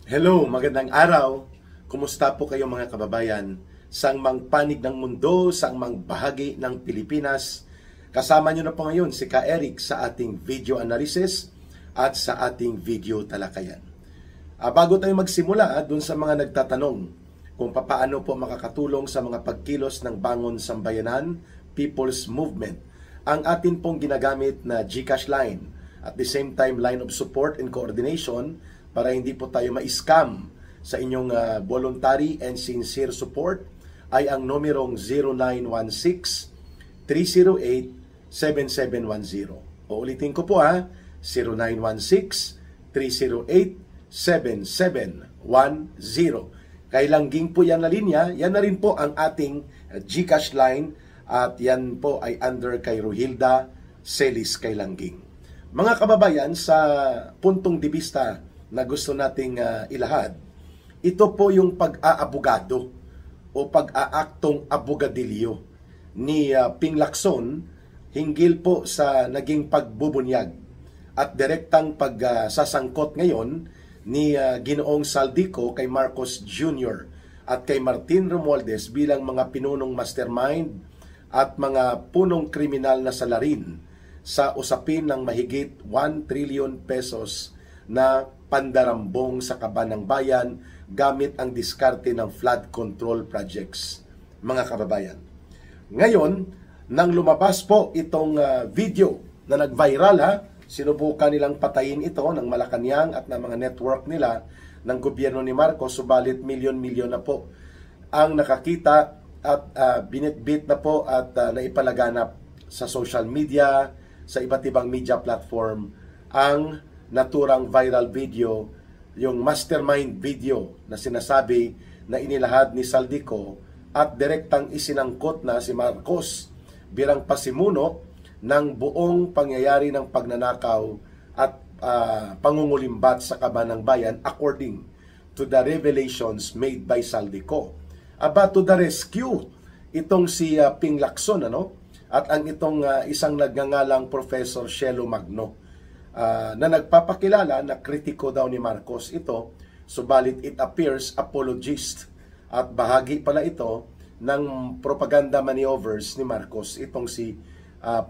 Hello, magandang araw. Kumusta po kayo mga kababayan? Sang mang panig ng mundo, sang mang bahagi ng Pilipinas. Kasama nyo na po ngayon si Ka Eric sa ating video analysis at sa ating video talakayan. Bago tayo magsimula, dun sa mga nagtatanong kung paano po makakatulong sa mga pagkilos ng Bangon Sambayanan People's Movement, ang atin pong ginagamit na GCash line, at the same time line of support and coordination para hindi po tayo ma-scam sa inyong voluntary and sincere support, ay ang numerong 0916-308-7710. Uulitin ko po 0916-308-7710. Kay Langging po yan na linya, yan na rin po ang ating GCash line, at yan po ay under kay Rohilda Celis kay Langging. Mga kababayan, sa puntong dibista na gusto nating ilahad, ito po yung pag-aabogado o pag-aaktong abogadilyo ni Ping Lacson hinggil po sa naging pagbubunyag at direktang pagsasangkot ngayon ni Ginoong Saldico kay Marcos Jr. at kay Martin Romualdez bilang mga pinunong mastermind at mga punong kriminal na salarin sa usapin ng mahigit 1 trillion pesos na pandarambong sa kaban ng bayan gamit ang diskarte ng flood control projects. Mga kababayan, ngayon, nang lumabas po itong video na nag-viral, sinubukan nilang patayin ito ng Malacanang at ng mga network nila ng gobyerno ni Marcos, subalit milyon-milyon na po ang nakakita at binitbit na po at naipalaganap sa social media, sa iba't ibang media platform ang naturang viral video, yung mastermind video na sinasabi na inilahad ni Saldico at direktang isinangkot na si Marcos bilang pasimuno ng buong pangyayari ng pagnanakaw at pangungulimbat sa kaban ng bayan according to the revelations made by Saldico. To the rescue itong si Ping Lacson, at ang itong isang nagngangalang Professor Shelo Magno, na nagpapakilala na kritiko daw ni Marcos ito, subalit it appears apologist at bahagi pala ito ng propaganda maneuvers ni Marcos, itong si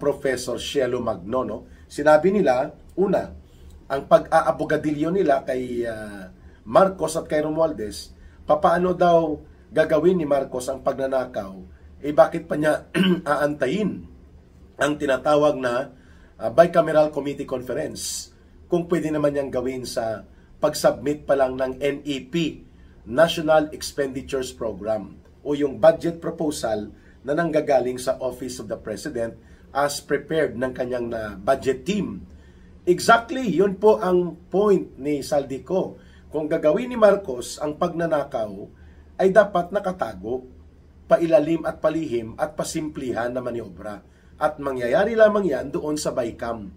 Professor Shelo Magno. Sinabi nila, una, ang pag-aabogadilyo nila kay Marcos at kay Romualdez, papaano daw gagawin ni Marcos ang pagnanakaw, bakit pa niya aantayin ang tinatawag na bicameral committee conference kung pwede naman niyang gawin sa pag-submit pa lang ng NEP, National Expenditures Program, o yung budget proposal na nanggagaling sa Office of the President as prepared ng kanyang budget team. Exactly, yun po ang point ni Saldico. Kung gagawin ni Marcos ang pagnanakaw, ay dapat nakatago, pailalim at palihim at pasimplihan na maniobra. At mangyayari lamang yan doon sa BICAM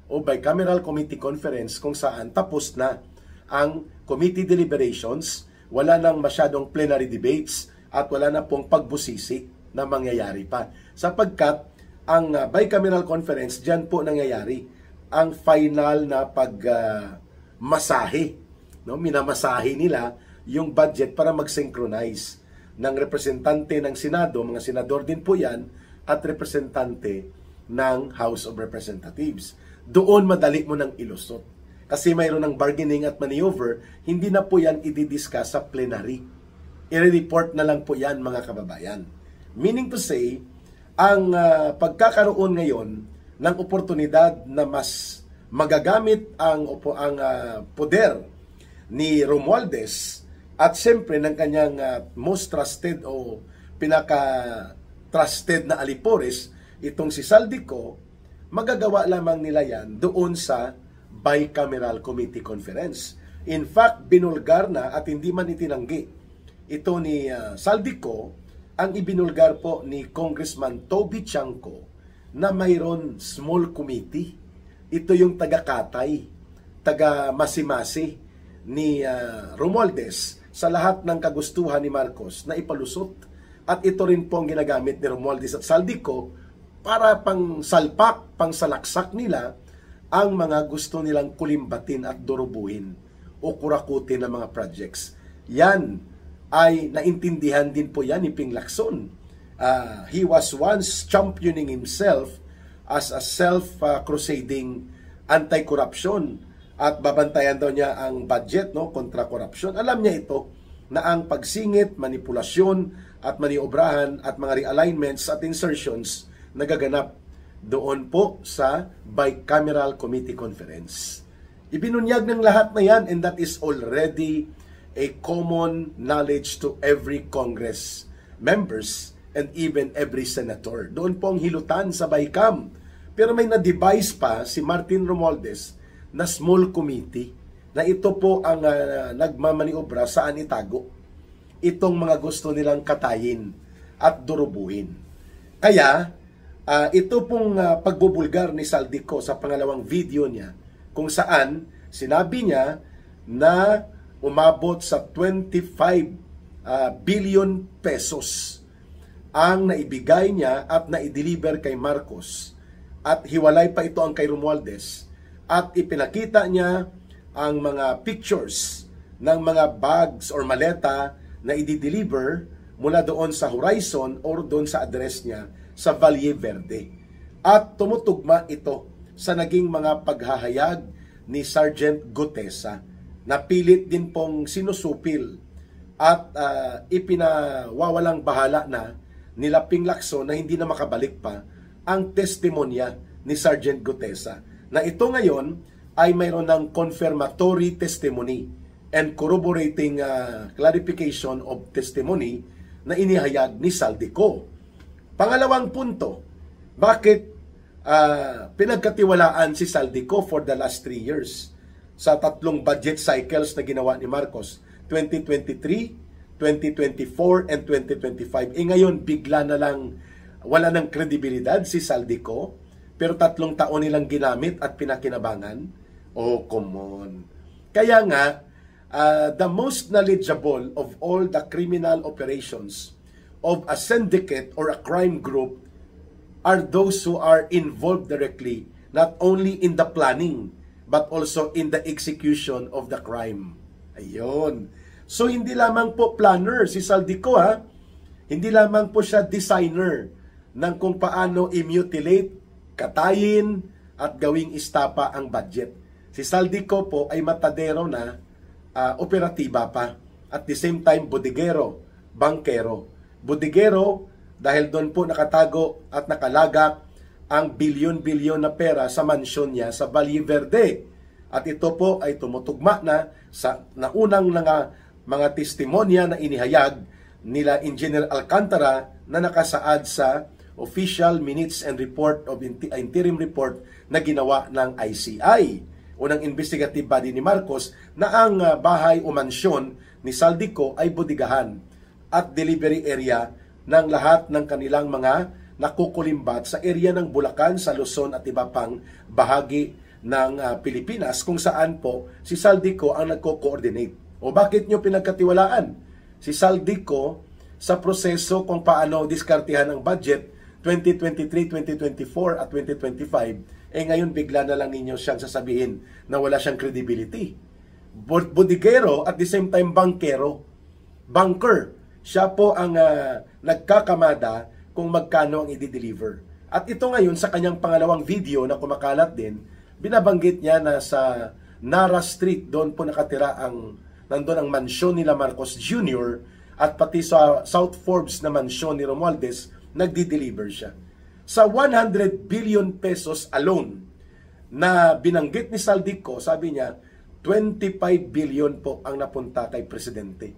o Bicameral Committee Conference, kung saan tapos na ang committee deliberations, wala nang masyadong plenary debates at wala na pong pagbusisi na mangyayari pa. Sapagkat ang Bicameral Conference, dyan po nangyayari ang final na pagmasahe. Minamasahe nila yung budget para mag-synchronize ng representante ng Senado, mga senador din po yan, at representante ng House of Representatives. Doon madali mo nang ilusot. Kasi mayroon ng bargaining at maneuver, hindi na po yan i-discuss sa plenary. I-report na lang po yan, mga kababayan. Meaning to say, ang pagkakaroon ngayon ng oportunidad na mas magagamit ang poder ni Romualdez at siyempre ng kanyang most trusted o pinaka-trusted na alipores, itong si Saldico, magagawa lamang nila yan doon sa Bicameral Committee Conference. In fact, binulgar na at hindi man itinanggi ito ni Saldico ang ibinulgar po ni Congressman Toby Chanco na mayroon small committee. Ito yung taga-katay, taga-masimasi ni Romualdez sa lahat ng kagustuhan ni Marcos na ipalusot. At ito rin po ang ginagamit ni Romualdez at Saldico para pang salpak, pang salaksak nila ang mga gusto nilang kulimbatin at durubuhin o kurakutin ng mga projects. Yan ay naintindihan din po yan ni Ping Lacson. He was once championing himself as a self-crusading anti-corruption at babantayan daw niya ang budget kontra korupsyon. Alam niya ito na ang pagsingit, manipulasyon at maniobrahan at mga realignments at insertions nagaganap doon po sa Bicameral Committee Conference. Ibinunyag ng lahat na yan, and that is already a common knowledge to every Congress members and even every senator. Doon po ang hilutan sa Bicam. Pero may na-devise pa si Martin Romualdez na small committee na ito po ang nagmamaniobra saan itago itong mga gusto nilang katayin at durubuhin. Kaya, ito pong pagbubulgar ni Saldico sa pangalawang video niya kung saan sinabi niya na umabot sa 25 billion pesos ang naibigay niya at naideliver kay Marcos at hiwalay pa ito ang kay Romualdez at ipinakita niya ang mga pictures ng mga bags or maleta na i-deliver mula doon sa Horizon or doon sa address niya sa Valle Verde. At tumutugma ito sa naging mga paghahayag ni Sergeant Gutesa na pilit din pong sinusupil at ipinawawalang bahala na nila Ping Lacson na hindi na makabalik pa ang testimonya ni Sergeant Gutesa. Na ito ngayon ay mayroon ng confirmatory testimony and corroborating clarification of testimony na inihayag ni Saldico. Pangalawang punto, bakit pinagkatiwalaan si Saldico for the last 3 years sa tatlong budget cycles na ginawa ni Marcos, 2023, 2024, and 2025. Ngayon, bigla na lang wala ng kredibilidad si Saldico, pero 3 taon nilang ginamit at pinakinabangan. Oh, come on. Kaya nga, the most knowledgeable of all the criminal operations of a syndicate or a crime group are those who are involved directly, not only in the planning, but also in the execution of the crime. Ayun. So, hindi lamang po planner si Saldico, hindi lamang po siya designer ng kung paano i-mutilate, katayin, at gawing istapa ang budget. Si Saldico po ay matadero na operatiba pa. At the same time, bodigero, bankero. Bodigero, dahil doon po nakatago at nakalagak ang bilyon-bilyon na pera sa mansyon niya sa Valle Verde. At ito po ay tumutugma na sa naunang mga testimonya na inihayag nila Engineer Alcantara na nakasaad sa official minutes and report of interim report na ginawa ng ICI. Unang investigative body ni Marcos na ang bahay o mansyon ni Saldico ay bodigahan at delivery area ng lahat ng kanilang mga nakukulimbat sa area ng Bulacan, sa Luzon at iba pang bahagi ng Pilipinas kung saan po si Saldico ang nagko-coordinate. O bakit nyo pinagkatiwalaan si Saldico sa proseso kung paano diskartehan ang budget 2023, 2024 at 2025? Ngayon bigla na lang ninyo siyang sasabihin na wala siyang credibility. Bodigero at the same time bankero. Banker. Siya po ang nagkakamada kung magkano ang i-deliver. At ito ngayon sa kanyang pangalawang video na kumakalat din, binabanggit niya na sa Nara Street, doon po nakatira nandun ang mansyon nila Marcos Jr. at pati sa South Forbes na mansyon ni Romualdez, nagdi-deliver siya. Sa 100 billion pesos alone na binanggit ni Saldico, sabi niya, 25 billion po ang napunta kay Presidente,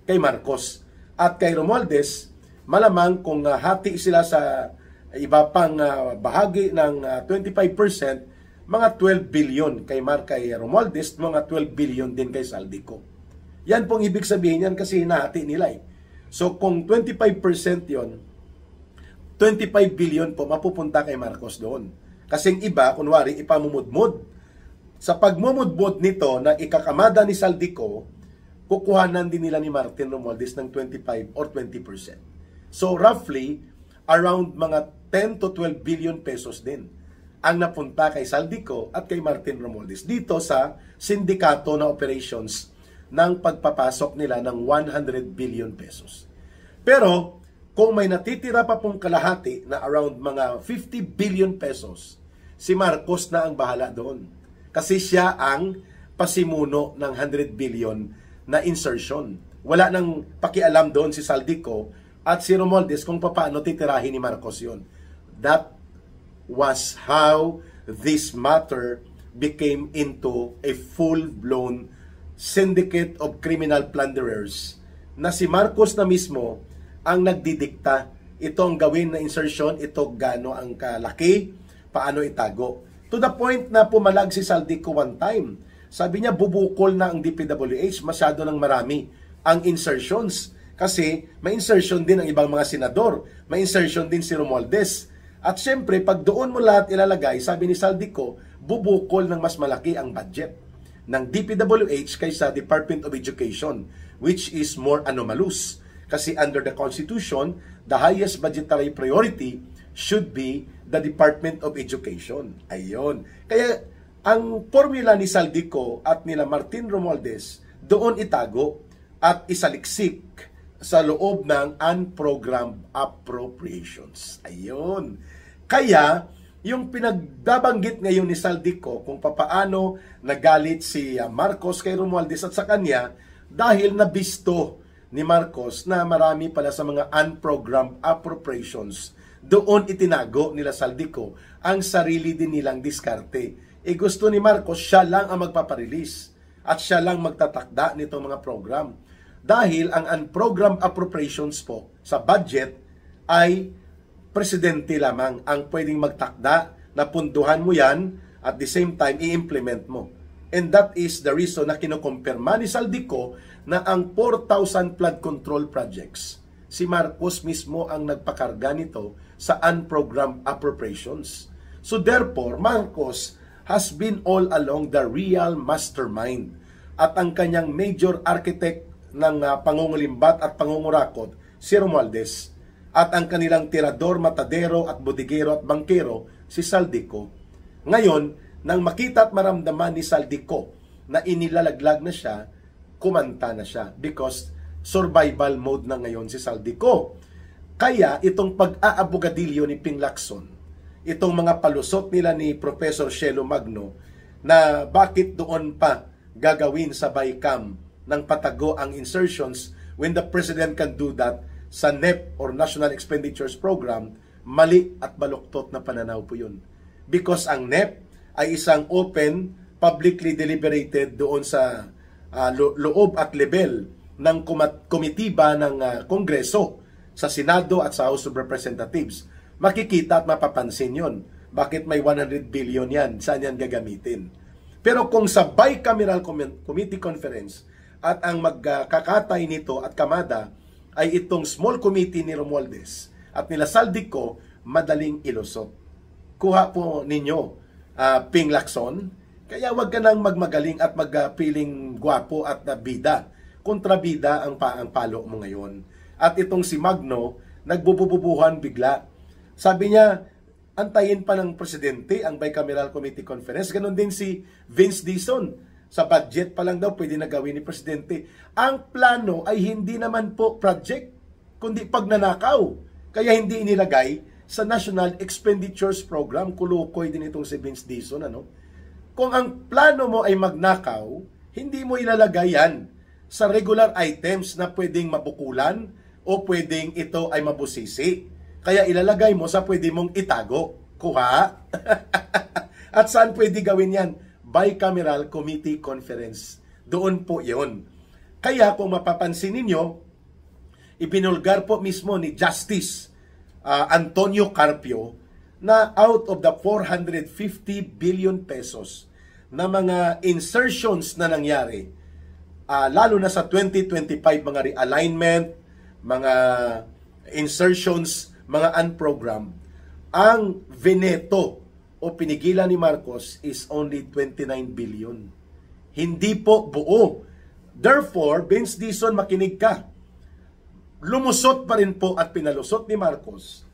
kay Marcos. At kay Romualdez, malamang kung hati sila sa iba pang bahagi ng 25%, mga 12 billion kay Romualdez, mga 12 billion din kay Saldico. Yan pong ibig sabihin yan kasi hinahati nila eh. So kung 25% yon, 25 billion po mapupunta kay Marcos doon. Kasing iba, kunwari, ipamumudmud. Sa pagmumudmud nito na ikakamada ni Saldico, kukuhanan din nila ni Martin Romualdez ng 25 or 20%. So roughly, around mga 10 to 12 billion pesos din ang napunta kay Saldico at kay Martin Romualdez dito sa sindikato na operations ng pagpapasok nila ng 100 billion pesos. Pero kung may natitira pa pong kalahati na around mga 50 billion pesos, si Marcos na ang bahala doon. Kasi siya ang pasimuno ng 100 billion na insertion. Wala nang pakialam doon si Saldico at si Romualdez kung paano titirahin ni Marcos yun. That was how this matter became into a full-blown syndicate of criminal plunderers na si Marcos na mismo ang nagdidikta. Ito ang gawin na insertion, ito gaano ang kalaki, paano itago. To the point na pumalag si Saldico one time. Sabi niya, bubukol na ang DPWH, masyado ng marami ang insertions. Kasi may insertion din ang ibang mga senador, may insertion din si Romualdez. At syempre, pag doon mo lahat ilalagay, sabi ni Saldico, bubukol ng mas malaki ang budget ng DPWH kaysa Department of Education, which is more anomalous. Kasi under the Constitution, the highest budgetary priority should be the Department of Education. Ayun. Kaya ang formula ni Saldico at nila Martin Romualdez doon itago at isaliksik sa loob ng unprogrammed appropriations. Ayun. Kaya, yung pinagdabanggit ngayon ni Saldico kung papaano nagalit si Marcos kay Romualdez at sa kanya dahil nabisto ni Marcos na marami pala sa mga unprogrammed appropriations. Doon itinago nila Saldico ang sarili din nilang diskarte. Gusto ni Marcos, siya lang ang magpaparelease at siya lang magtatakda nitong mga program. Dahil ang unprogrammed appropriations po sa budget ay presidente lamang ang pwedeng magtakda na punduhan mo yan at the same time i-implement mo. And that is the reason na kinukumpirma ni Saldico na ang 4,000 flood control projects, si Marcos mismo ang nagpakarga nito sa unprogrammed appropriations. So therefore, Marcos has been all along the real mastermind at ang kanyang major architect ng pangungulimbat at pangungurakot, si Romualdez, at ang kanilang tirador, matadero at bodigero at bangkero, si Saldico. Ngayon, nang makita at maramdaman ni Saldico na inilalaglag na siya, kumanta na siya because survival mode na ngayon si Saldico. Kaya itong pag-aabogadilyo ni Ping Lacson, itong mga palusot nila ni Professor Shelo Magno na bakit doon pa gagawin sa BICAM ng patago ang insertions when the President can do that sa NEP or National Expenditures Program, mali at baluktot na pananaw po yun. Because ang NEP ay isang open, publicly deliberated doon sa loob at level ng komitiba ng Kongreso, sa Senado at sa House of Representatives. Makikita at mapapansin yun. Bakit may 100 billion yan? Saan yan gagamitin? Pero kung sa Bicameral Committee Conference at ang magkakatay nito at kamada ay itong small committee ni Romualdez at nila Saldico, madaling ilusot. Kuha po ninyo, Ping Lacson, kaya wag ka nang magmagaling at magpiling gwapo at bida. Kontrabida ang palo mo ngayon. At itong si Magno, nagbubububuhan bigla. Sabi niya, antayin pa ng presidente ang Bicameral Committee Conference. Ganon din si Vince Dizon. Sa budget pa lang daw pwede na gawin ni presidente. Ang plano ay hindi naman po project, kundi pagnanakaw. Kaya hindi inilagay sa National Expenditures Program. Kulukoy din itong si Vince Dizon. Kung ang plano mo ay magnakaw, hindi mo ilalagay yan sa regular items na pwedeng mabukulan o pwedeng ito ay mabusisi. Kaya ilalagay mo sa pwede mong itago. Kuha? At saan pwede gawin yan? Bicameral Committee Conference. Doon po yun. Kaya kung mapapansin ninyo, ipinulgar po mismo ni Justice Antonio Carpio na out of the 450 billion pesos na mga insertions na nangyari, lalo na sa 2025 mga realignment, mga insertions, mga unprogrammed, ang veneto o pinigilan ni Marcos is only 29 billion. Hindi po buo. Therefore, Vince Dizon, makinig ka. Lumusot pa rin po at pinalusot ni Marcos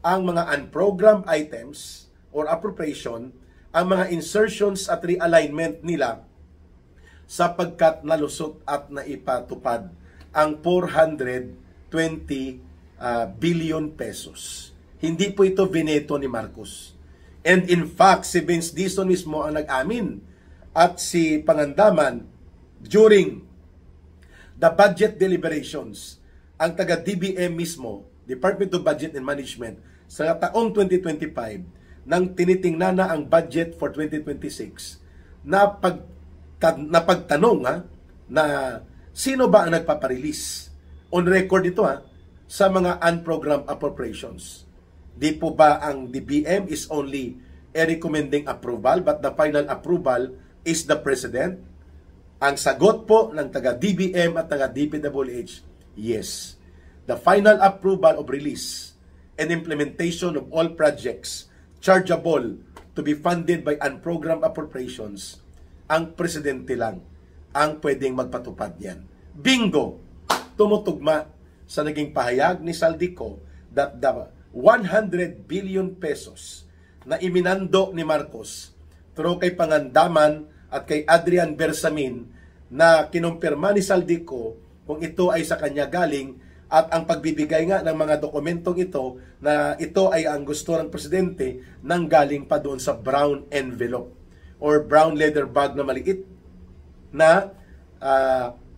ang mga unprogrammed items or appropriation ang mga insertions at realignment nila sapagkat nalusot at naipatupad ang 420 billion pesos. Hindi po ito bineto ni Marcos. And in fact, si Vince Dizon mismo ang nag-amin at si Pangandaman during the budget deliberations, ang taga-DBM mismo, Department of Budget and Management, sa taong 2025, nang tinitingnan na ang budget for 2026, napagtanong na sino ba ang nagpaparelease? On record ito sa mga unprogrammed appropriations. Di po ba ang DBM is only a recommending approval but the final approval is the President? Ang sagot po ng taga-DBM at taga-DPWH, yes. The final approval of release and implementation of all projects chargeable to be funded by unprogrammed appropriations, ang Presidente lang ang pwedeng magpatupad yan. Bingo! Tumutugma sa naging pahayag ni Saldico that the 100 billion pesos na iminando ni Marcos through kay Pangandaman at kay Adrian Bersamin na kinumpirma ni Saldico kung ito ay sa kanya galing at ang pagbibigay nga ng mga dokumentong ito na ito ay ang gusto ng Presidente nang galing pa doon sa brown envelope or brown leather bag na maliit na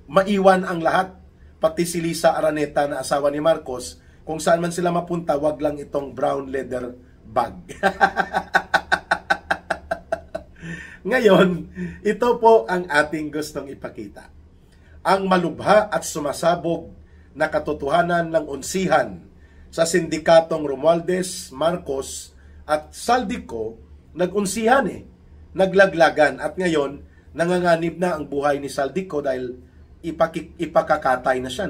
maiwan ang lahat, pati si Lisa Araneta na asawa ni Marcos, kung saan man sila mapunta, wag lang itong brown leather bag. Ngayon, ito po ang ating gustong ipakita. Ang malubha at sumasabog na katotohanan ng unsihan sa sindikatong Romualdez, Marcos at Saldico, nag-unsihan naglaglagan at ngayon nanganganib na ang buhay ni Saldico dahil ipakakatay na siya,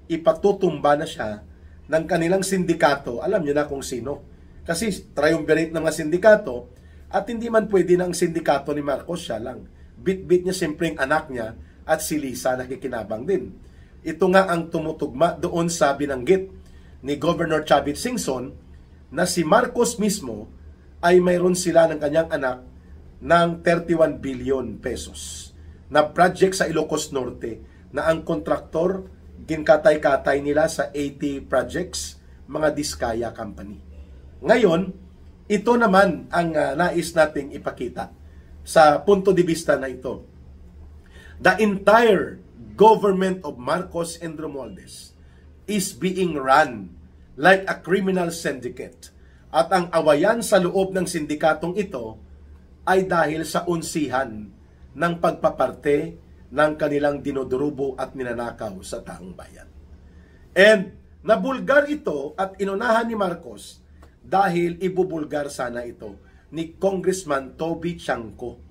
ipatutumba na siya ng kanilang sindikato. Alam niyo na kung sino. Kasi triumvirate ng mga sindikato at hindi man pwede na ang sindikato ni Marcos siya lang. Bit-bit niya siyempre ang anak niya at si Lisa nakikinabang din. Ito nga ang tumutugma doon sa binanggit ni Governor Chavit Singson na si Marcos mismo ay mayroon sila ng kanyang anak ng 31 billion pesos na project sa Ilocos Norte na ang kontraktor ginkatay-katay nila sa 80 projects, mga Diskaya Company. Ngayon, ito naman ang nais nating ipakita sa punto de vista na ito. The entire government of Marcos and Romualdez is being run like a criminal syndicate. At ang awayan sa loob ng sindikatong ito ay dahil sa unsihan ng pagpaparte ng kanilang dinodurubo at ninanakaw sa taong bayan. And nabulgar ito at inunahan ni Marcos dahil ibubulgar sana ito ni Congressman Toby Chanco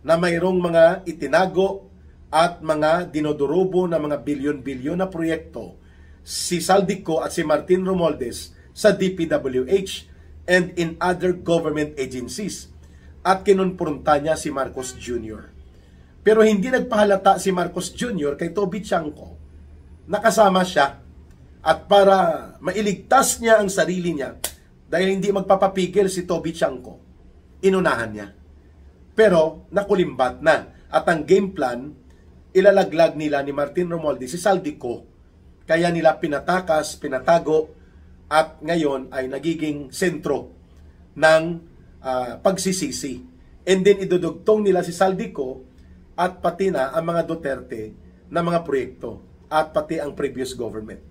na mayroong mga itinago at mga dinodurubo na mga bilyon-bilyon na proyekto si Saldico at si Martin Romualdez sa DPWH and in other government agencies at kinonfronta niya si Marcos Jr. Pero hindi nagpahalata si Marcos Jr. kay Toby Chanco. Nakasama siya at para mailigtas niya ang sarili niya dahil hindi magpapapigil si Toby Chanco, inunahan niya. Pero nakulimbat na at ang game plan, ilalaglag nila ni Martin Romualdez si Saldico. Kaya nila pinatakas, pinatago at ngayon ay nagiging sentro ng pagsisisi. And then idudugtong nila si Saldico at pati na ang mga Duterte na mga proyekto at pati ang previous government.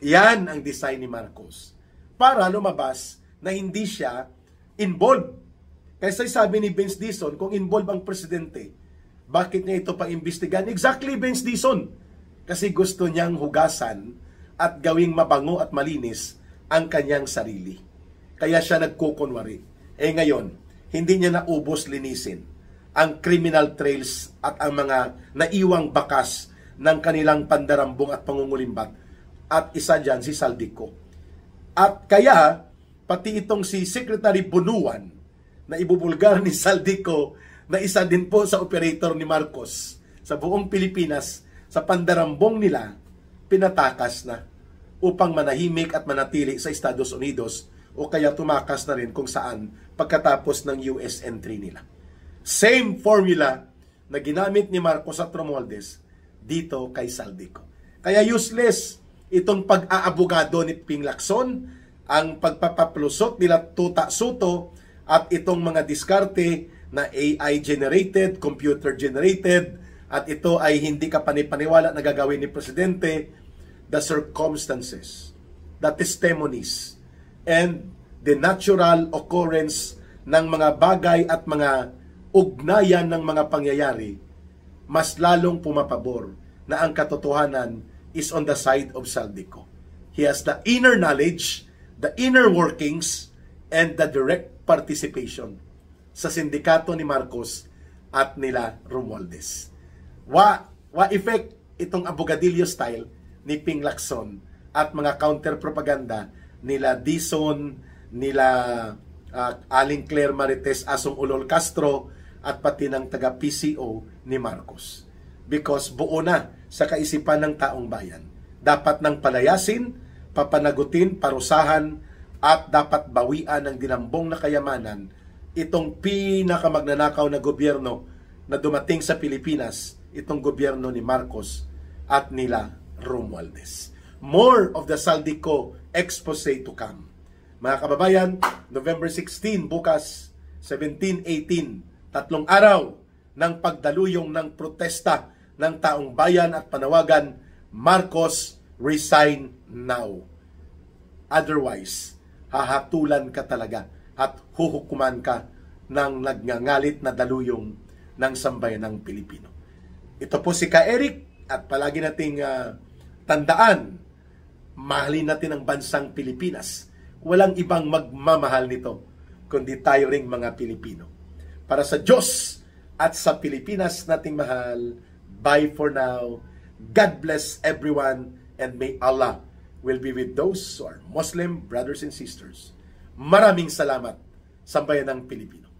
Yan ang design ni Marcos para lumabas na hindi siya involved. Kasi sabi ni Vince Dizon, kung involved ang presidente, bakit niya ito pa-imbestigan? Exactly, Vince Dizon. Kasi gusto niyang hugasan at gawing mabango at malinis ang kanyang sarili. Kaya siya nagkukunwari. Ngayon, hindi niya naubos linisin ang criminal trails at ang mga naiwang bakas ng kanilang pandarambong at pangungulimbat. At isa dyan si Saldico. At kaya, pati itong si Secretary Bunuan na ibubulgar ni Saldico na isa din po sa operator ni Marcos sa buong Pilipinas, sa pandarambong nila, pinatakas na upang manahimik at manatili sa Estados Unidos o kaya tumakas na rin kung saan pagkatapos ng US entry nila. Same formula na ginamit ni Marcos at Romualdez dito kay Saldico. Kaya useless itong pag-aabogado ni Ping Lacson, ang pagpapaplusot nila Tuta Soto, at itong mga diskarte na AI-generated, computer-generated, at ito ay hindi ka panipaniwala na gagawin ni Presidente. The circumstances, the testimonies, and the natural occurrence ng mga bagay at mga ugnayan ng mga pangyayari, mas lalong pumapabor na ang katotohanan is on the side of Saldico. He has the inner knowledge, the inner workings, and the direct participation sa sindikato ni Marcos at nila Romualdez. Wa effect itong abogadillo style ni Ping Lacson at mga counter-propaganda nila Dizon, nila Aling Claire Marites Asong Ulol Castro, at pati ng taga-PCO ni Marcos. Because buo na sa kaisipan ng taong bayan. Dapat nang palayasin, papanagutin, parusahan, at dapat bawian ng dinambong na kayamanan itong pinakamagnanakaw na gobyerno na dumating sa Pilipinas, itong gobyerno ni Marcos at nila Romualdez. More of the Saldico expose to come. Mga kababayan, November 16, bukas, 17-18, 3 araw ng pagdaluyong ng protesta ng taong bayan at panawagan, Marcos, resign now. Otherwise, hahatulan ka talaga at huhukuman ka ng nagngangalit na daluyong ng sambayan ng Pilipino. Ito po si Ka Eric, at palagi nating tandaan, mahalin natin ang bansang Pilipinas. Walang ibang magmamahal nito kundi tayo ring mga Pilipino. Para sa Diyos at sa Pilipinas nating mahal, bye for now. God bless everyone, and may Allah will be with those who are Muslim brothers and sisters. Maraming salamat, sambayan ng Pilipino.